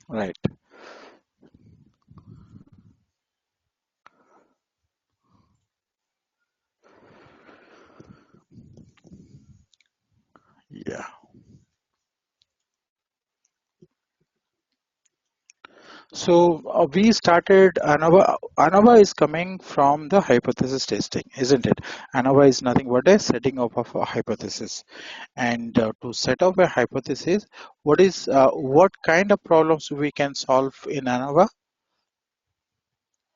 Right. Yeah. So we started ANOVA. ANOVA is coming from the hypothesis testing, isn't it? ANOVA is nothing but a setting up of a hypothesis. And to set up a hypothesis, what kind of problems we can solve in ANOVA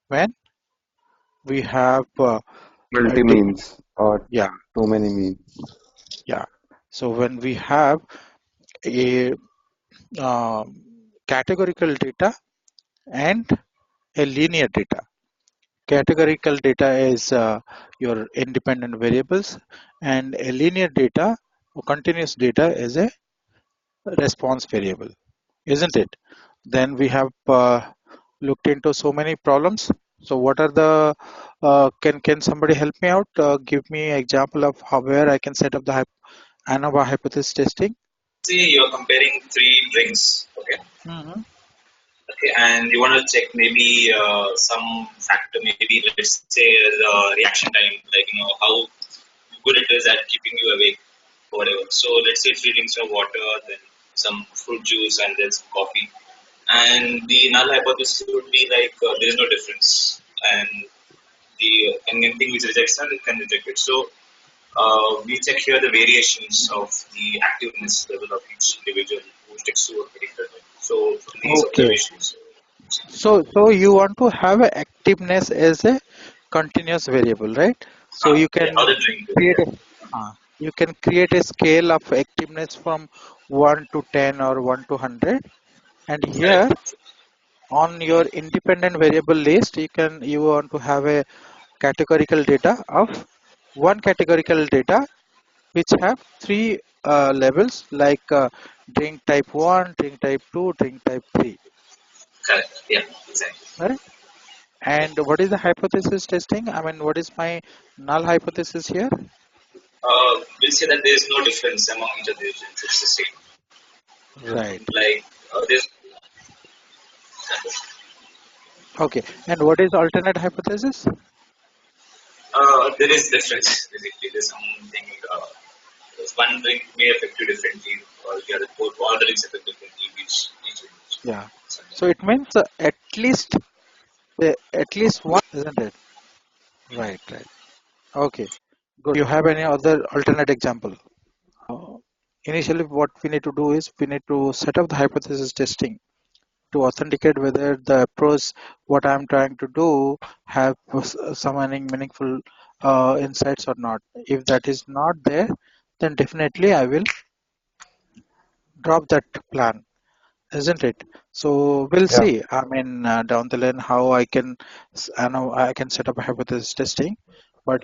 when we have a Multi-means or yeah, too many means. yeah. So when we have a categorical data and a linear data. Categorical data is your independent variables, and a linear data or continuous data is a response variable, isn't it? Then we have looked into so many problems. So what are the can somebody help me out? Give me an example of how where I can set up the ANOVA hypothesis testing. Say you're comparing three drinks, okay? Mm-hmm. Okay, and you want to check maybe some factor, maybe let's say the reaction time, like how good it is at keeping you awake or whatever. So let's say three drinks of water, then some fruit juice, and there's coffee. And the null hypothesis would be like there is no difference, and and anything which rejects that, it can reject it. So we check here the variations of the activeness level of each individual who sticks to a particular thing. So from these Okay. observations, So you want to have a activeness as a continuous variable, right? So you yeah, how can the drink is, create yeah. a scale of activeness from 1 to 10 or 1 to 100, and here Correct. on your independent variable list you want to have a categorical data of one categorical data which have three levels like drink type 1, drink type 2, drink type 3, Correct. Yeah, exactly. right? And what is the hypothesis testing? I mean, what is my null hypothesis here? We'll say that there is no difference among each of these drinks. It's the same. Right. Like there's Okay. And what is alternate hypothesis? there is difference basically. There's something. One drink may affect you differently, or the other both all drinks affect differently. Each Yeah. something So like it means at least one, isn't it? Right. Right. Okay. Good. You have any other alternate example? Uh, Initially, what we need to do is we need to set up the hypothesis testing to authenticate whether the approach what I'm trying to do have some meaningful insights or not. If that is not there, then definitely I will drop that plan, isn't it? So we'll Yeah. see. I mean, down the line how I know I can set up a hypothesis testing, but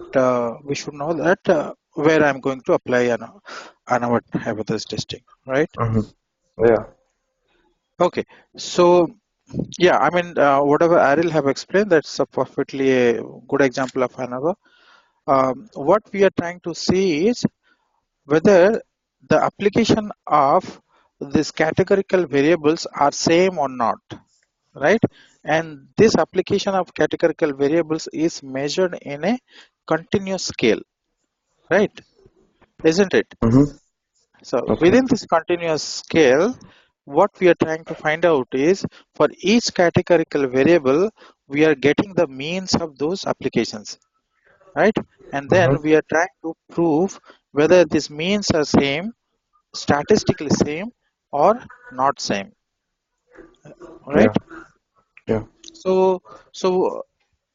we should know that where I'm going to apply an hypothesis testing, right? Hmm. Yeah. Okay, so yeah, I mean, whatever Ariel have explained, that's a perfectly a good example of ANOVA. What we are trying to see is whether the application of these categorical variables are same or not, right? And this application of categorical variables is measured in a continuous scale, right? Isn't it? Hmm. So Okay. within this continuous scale, what we are trying to find out is for each categorical variable, we are getting the means of those applications, right? And then Hmm. we are trying to prove whether these means are same, statistically same, or not same, right? Yeah. Yeah. So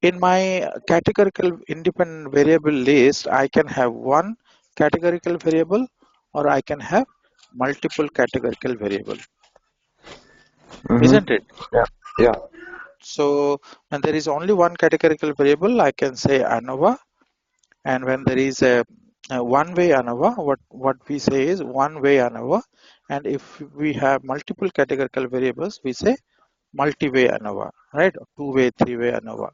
in my categorical independent variable list, I can have one categorical variable or I can have multiple categorical variable, Hmm. isn't it? Yeah. Yeah. So when there is only one categorical variable, I can say ANOVA, and when there is a one-way ANOVA, what we say is one-way ANOVA, and if we have multiple categorical variables, we say multi-way ANOVA, right? Two-way, three-way ANOVA,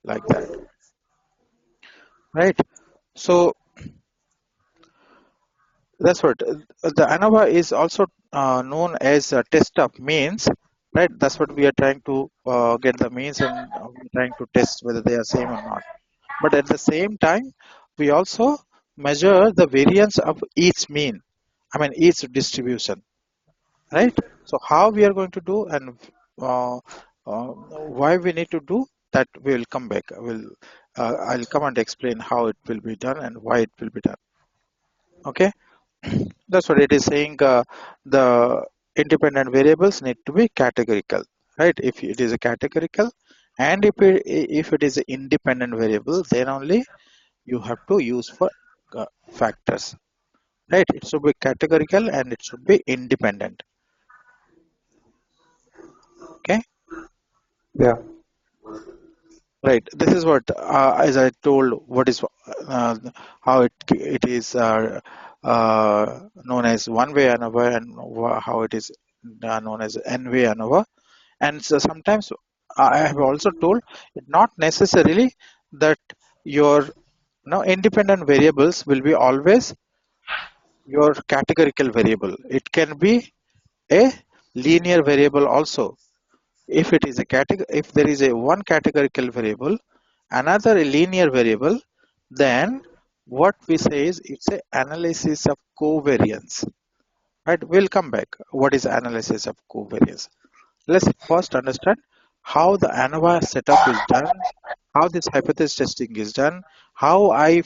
like that, right? So that's what the ANOVA is also known as a test of means, right? That's what we are trying to get the means, and we're trying to test whether they are same or not. But at the same time, we also measure the variance of each mean, I mean each distribution, right? So how we are going to do, and uh, why we need to do that, we will come back. I'll come and explain how it will be done and why it will be done. Okay, that's what it is saying. The independent variables need to be categorical, right? If it is a categorical, and if it is an independent variable, then only you have to use for factors, right? It should be categorical and it should be independent. Okay, Yeah. right. This is what, as I told, what is how it is known as one way ANOVA, and how it is known as n way ANOVA. And so sometimes I have also told it not necessarily that your independent variables will be always your categorical variable. It can be a linear variable also. If it is a if there is a one categorical variable, another linear variable, then what we say is it's a analysis of covariance. Right? We'll come back. What is analysis of covariance? Let's first understand how the ANOVA setup is done, how this hypothesis testing is done, how I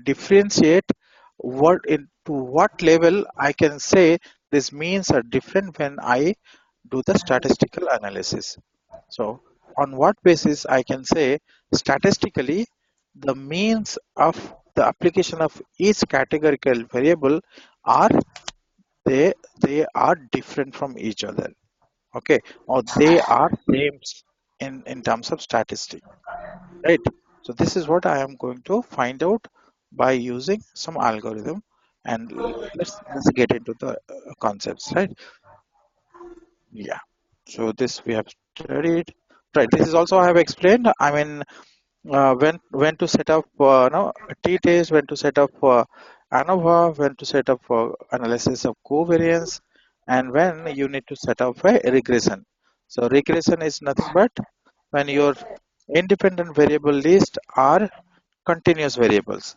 differentiate what to what level I can say these means are different when I do the statistical analysis. So, on what basis I can say statistically the means of the application of each categorical variable are they are different from each other, okay, or they are same in terms of statistic, right? So this is what I am going to find out by using some algorithm, and let's get into the concepts, right? Yeah, so this we have studied, right? This is also I have explained, I mean, when to set up no t-test, when to set up ANOVA, when to set up analysis of covariance, and when you need to set up a regression. So regression is nothing but when your independent variable list are continuous variables,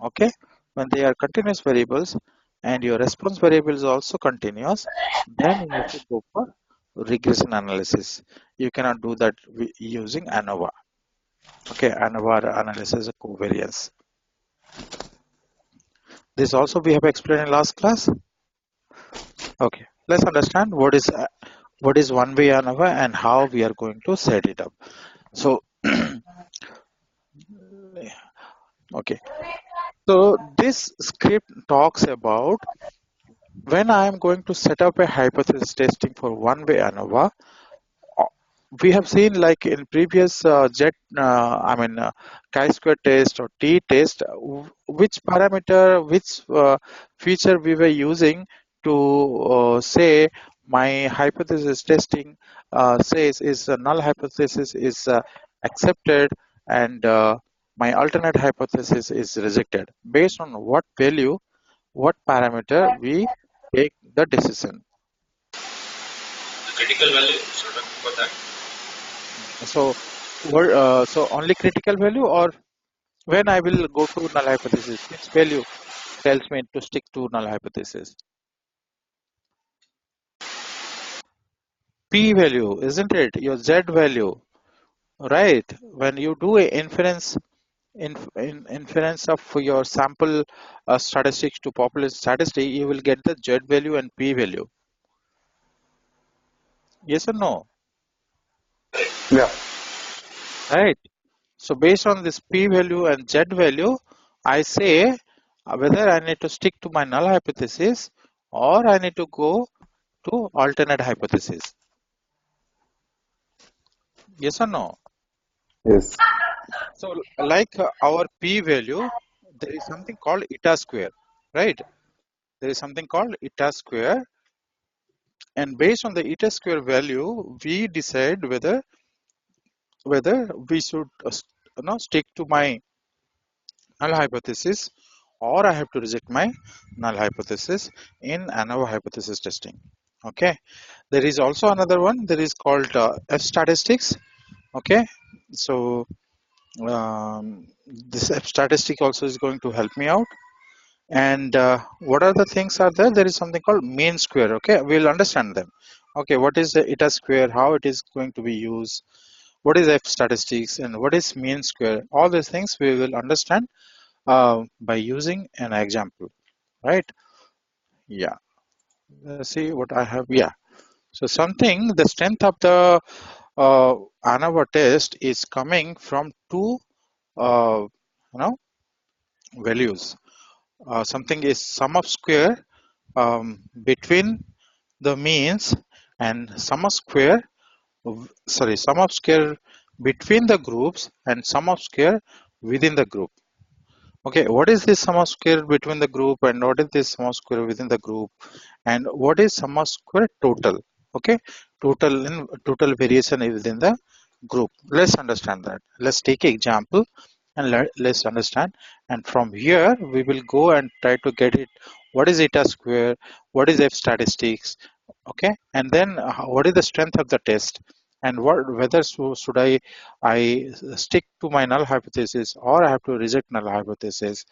okay? When they are continuous variables and your response variable is also continuous, then you have to go for regression analysis. You cannot do that using ANOVA. Okay, ANOVA analysis of covariance. This also we have explained in last class. Okay, let's understand what is one way ANOVA and how we are going to set it up. So, okay, so this script talks about when I am going to set up a hypothesis testing for one way ANOVA. uh, we have seen like in previous jet I mean chi-square test or t-test, which parameter, which feature we were using to say my hypothesis testing says is a null hypothesis is accepted, and my alternate hypothesis is rejected. Based on what value, what parameter we take the decision. The critical value. So talking about that. So, so only critical value, or when I will go to null hypothesis, which value tells me to stick to null hypothesis? P value, isn't it? Your Z value, right? When you do a inference inference of your sample statistics to population statistic, you will get the Z value and P value. Yes or no? Yeah. Right. So based on this P value and Z value, I say whether I need to stick to my null hypothesis or I need to go to alternate hypothesis. Yes or no? Yes. So like our P value, there is something called eta square, right? There is something called eta square, and based on the eta square value, we decide whether we should stick to my null hypothesis or I have to reject my null hypothesis in ANOVA hypothesis testing. Okay, there is also another one. There is called F statistics. Okay, so this F statistic also is going to help me out. And what are the things are there? There is something called mean square. Okay, we'll understand them. Okay, what is the eta square? How it is going to be used? What is F statistics and what is mean square? All these things we will understand by using an example, right? Yeah. Let's see what I have. Yeah. So something the strength of the ANOVA test is coming from two you know values. Something is sum of square between the means and sum of square sum of square between the groups and sum of square within the group. Okay, what is this sum of square between the group and what is this sum of square within the group and what is sum of square total? Okay, total variation is within the group. Let's understand that. Let's take an example and let's understand. And from here we will go and try to get it. What is eta square? What is F statistics? Okay, and then what is the strength of the test? And what whether should I stick to my null hypothesis or I have to reject null hypothesis,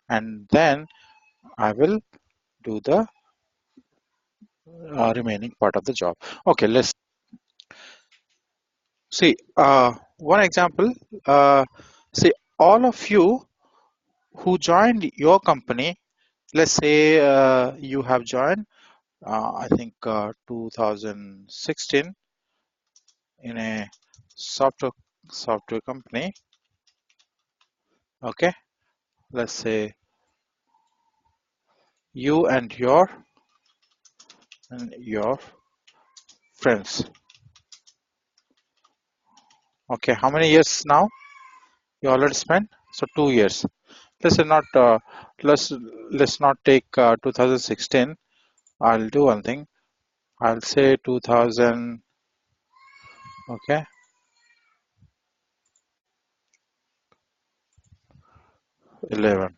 and then I will do the remaining part of the job. Okay, let's see one example. See, all of you who joined your company, let's say you have joined, I think 2016 in a software software company. Okay, let's say you and your friends. Okay, how many years now you already spent? So 2 years. Let's say not let's let's not take 2016. I'll do one thing. I'll say 2000. Okay, 11.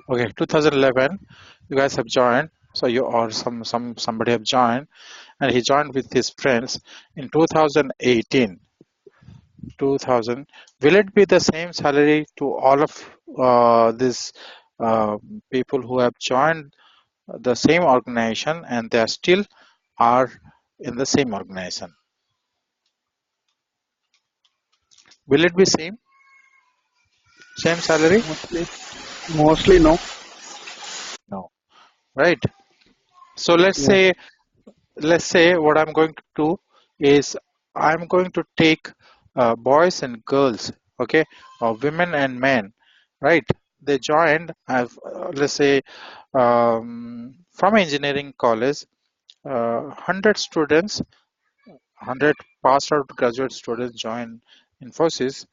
Okay, 2011. You guys have joined. So you or somebody have joined, and he joined with his friends in 2018. 2000. Will it be the same salary to all of these uh, people who have joined the same organization and they are still are in the same organization? Will it be same salary? Mostly no. No, right? So Yeah. let's say what I'm going to do is I'm going to take boys and girls, okay, or women and men, right? They joined, let's say, from engineering college, 100 students, 100 passed out graduate students joined Infosys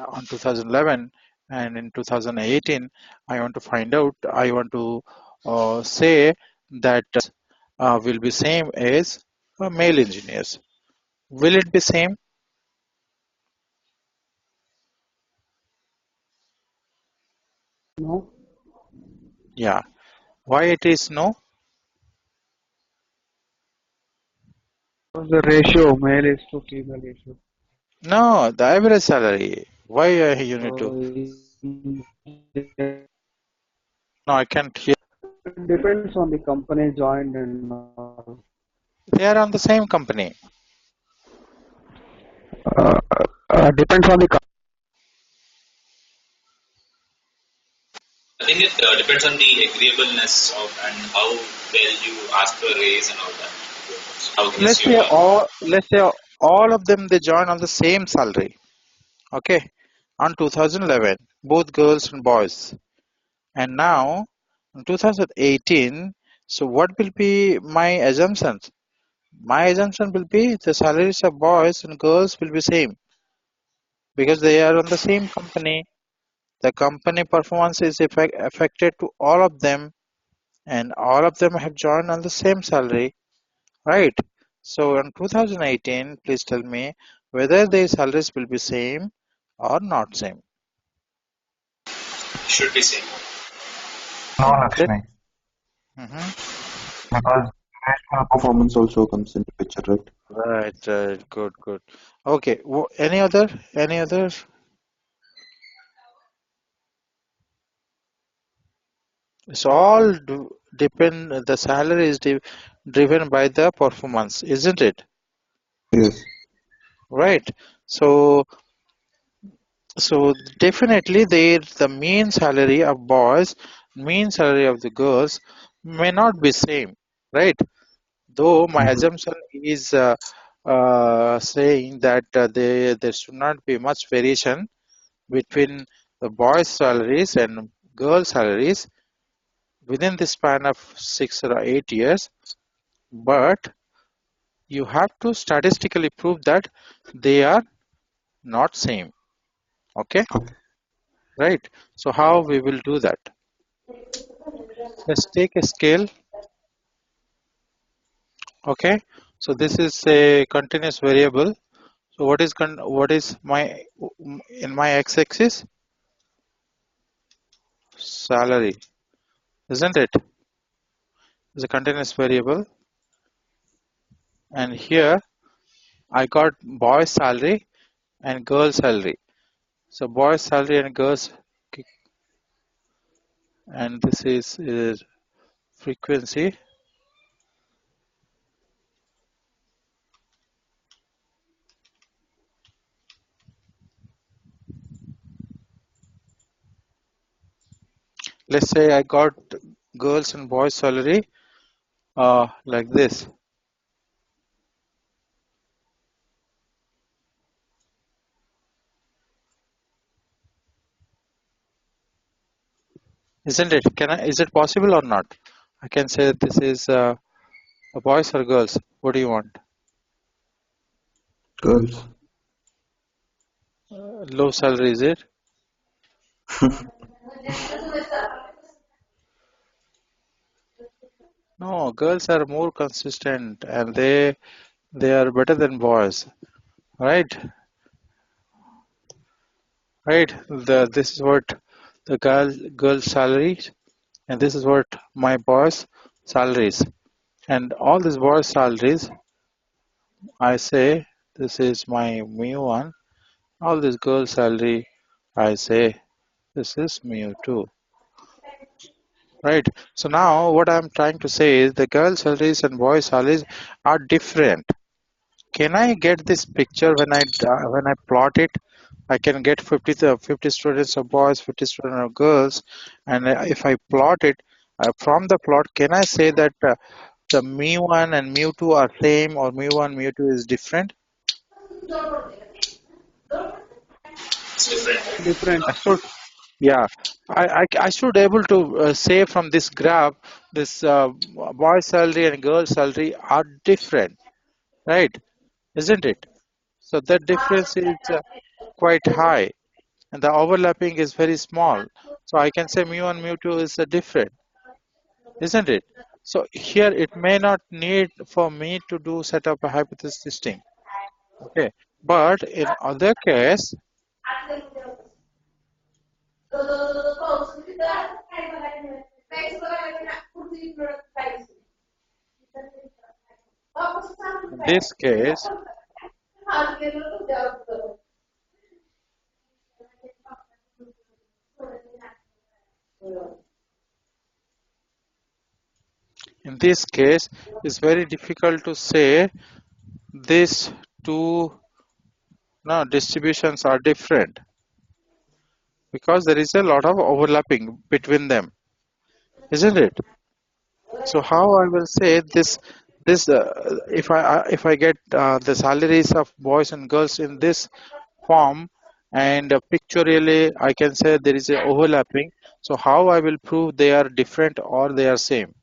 on 2011, and in 2018, I want to say that will be same as male engineers. Will it be same? No. Yeah. Why it is no? Because the ratio male is to female ratio. No, the average salary. Why you need to? It No, I can't hear. depends on the company joined and all. They are on the same company. Uh, Depends on the I think it depends on the agreeableness of and how well you ask for a raise and all that. How Let's close you say are. all of them they join on the same salary. Okay, on 2011, both girls and boys. And now in 2018, so what will be my assumptions? My assumption will be the salaries of boys and girls will be same because they are on the same company. The company performance is affected to all of them, and all of them have joined on the same salary, right? So in 2018, please tell me whether their salaries will be same or not same. Should be same. No, Let Lakshmi. mhm. Because Performance also comes into picture, right? Right, right. Good, good. Okay. Any other? Any other? It's all depend. The salary is driven by the performance, isn't it? Yes. Right. So, so definitely, the mean salary of boys, mean salary of the girls may not be same, right? Though my Mm-hmm. assumption is saying that there should not be much variation between the boys' salaries and girls' salaries within the span of 6 or 8 years, but you have to statistically prove that they are not same. Okay, Okay. right? So how we will do that? Let's take a scale. Okay, so this is a continuous variable. So what is my in my x-axis? Salary, isn't it? It's a continuous variable, and here I got boy's salary and girl's salary. So boy's salary and girls, and this is frequency. Let's say I got girls and boys salary like this, isn't it? Can I? Is it possible or not? I can say this is boys or girls. What do you want? Girls. Low salary is it? No, girls are more consistent and they are better than boys, right? Right. This is what the girl salaries, and this is what my boss salaries, and all these boss salaries I say this is my mu one, all this girl salary I say this is mu two, right? So now what I'm trying to say is the girl salaries and boy salaries are different. Can I get this picture when I plot it? I can get 50 students of boys, 50 students of girls, and if I plot it from the plot, can I say that the mu1 and mu2 are same or mu1 mu2 is different? It's different. Different. I should, yeah, I should able to say from this graph, this boy salary and girl salary are different, right? Isn't it? So that difference is quite high, and the overlapping is very small. So I can say mu1 mu2 is different, isn't it? So here it may not need for me to do set up a hypothesis testing. Okay, but in other case, in this case, in this case, it's very difficult to say these two no, distributions are different because there is a lot of overlapping between them, isn't it? So how I will say this if I get the salaries of boys and girls in this form and pictorially I can say there is a overlapping. So how I will prove they are different or they are same?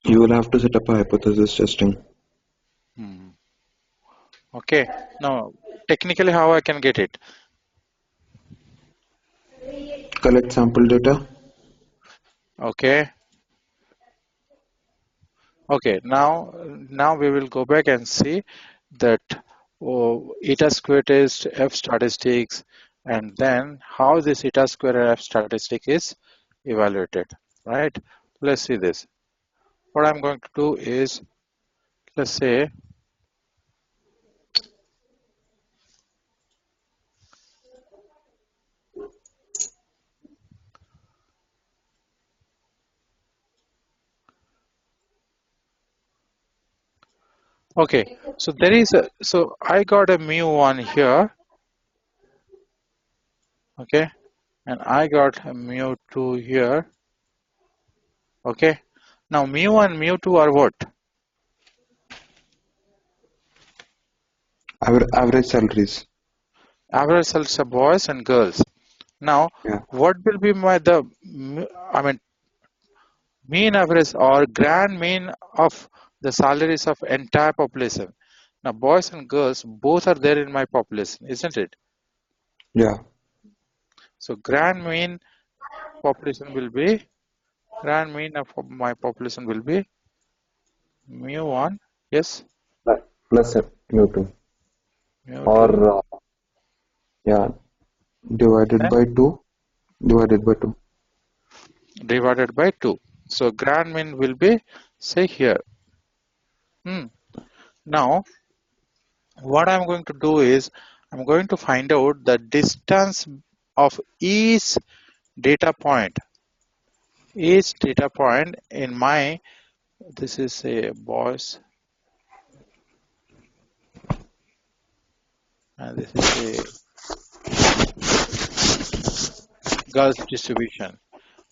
You will have to set up a hypothesis testing. Hmm. Okay. Now technically how I can get it? Collect sample data. Okay. Okay. Now we will go back and see that eta square test, F statistics, and then how this eta square F statistic is evaluated, right? Let's see this. What I'm going to do is, let's say, okay, so there is a, so I got a mu1 here, okay, and I got a mu2 here, okay. Now mu1, mu2 are what? Average salaries. Average salaries of boys and girls. Now, Yeah. what will be I mean, mean average or grand mean of the salaries of entire population? Now, boys and girls both are there in my population, isn't it? Yeah. So, grand mean population will be, grand mean of my population will be mu1, yes, Plus mu2. mu2, Or yeah, divided then by 2. Divided by 2. divided by 2. So, grand mean will be, say here. Now, what I'm going to do is, I'm going to find out the distance of each data point in my, this is a boys and this is a girls distribution.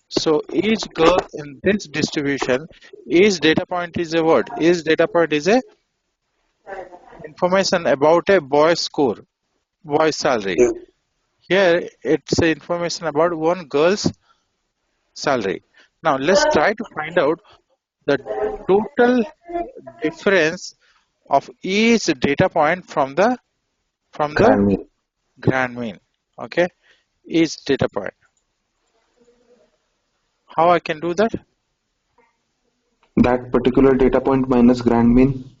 So each girl in this distribution, each data point is a what? Each data point is a information about a boy's score, boy's salary. Yeah. Here it's a information about one girl's salary. Now let's try to find out the total difference of each data point from the Grand mean. grand mean. Okay, each data point. How I can do that? That particular data point minus grand mean.